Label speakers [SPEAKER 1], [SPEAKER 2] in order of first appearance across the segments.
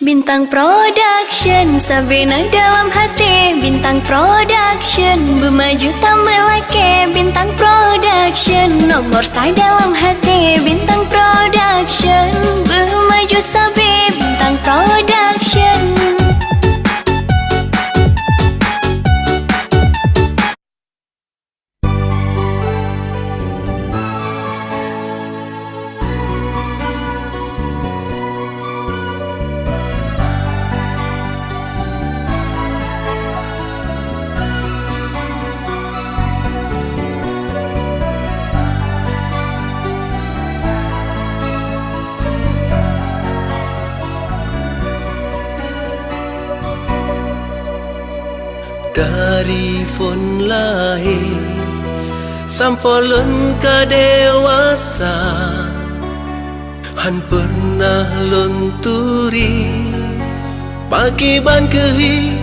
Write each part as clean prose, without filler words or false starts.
[SPEAKER 1] Bintang Production, Sabina dalam hati. Bintang Production, bermaju tak melake. Bintang Production, nomor saya dalam hati. Bintang Production, bermaju sabi. Bintang Production.
[SPEAKER 2] Dari fon lahir sampai lengkah dewasa, han pernah lonturi pagi ban kehi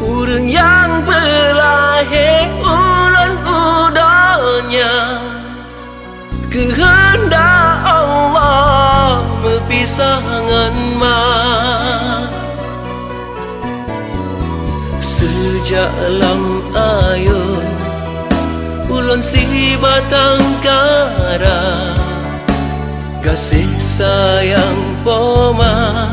[SPEAKER 2] urang yang berlahir ulan udahnya. Kehendak Allah mepisahkan sejak lam ayo ulun si batang kara kasih sayang poman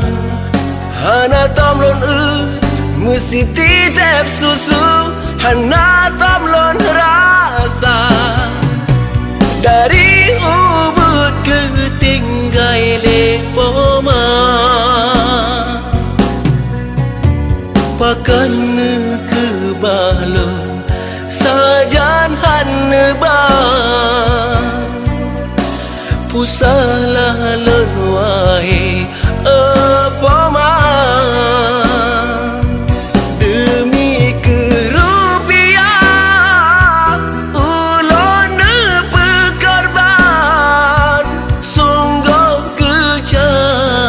[SPEAKER 2] hana tomlon mesti titip susu hana tomlon rasa dari ubud ke tinggai le poman pakan ke balon sajan han bang pusalah lon wae poman demi kerupiah ulon berkorban sungguh kejam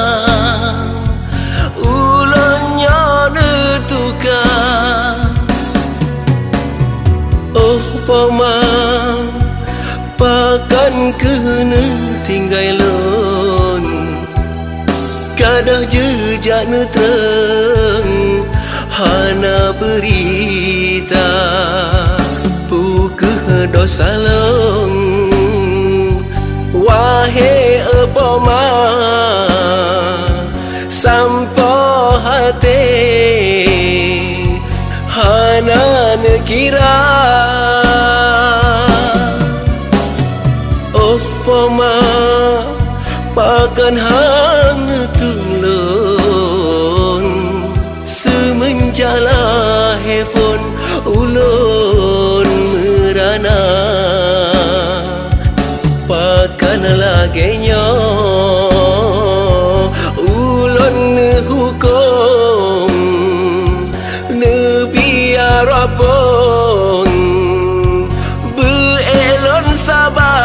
[SPEAKER 2] pemang pakan kena tinggal lon kadah jejak terang hana berita pukeh dosa long wahai pemang sampo hati hana nekira poma pakan hang tulun semenjala hefon ulun merana pakan lagenya ulun hukum nebiar apon beelon sabar.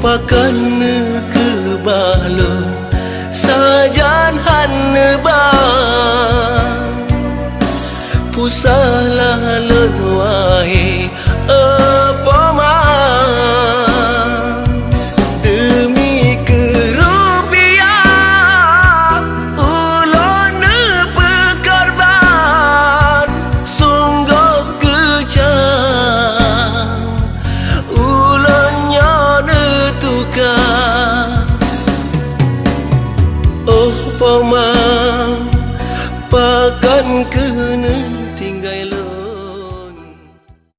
[SPEAKER 2] Pakan ke balon sajan han bang pusalah lon wae poman demi kerupiah ulun berkorban sungguh kejam ulun ka. Oh poma pakan kena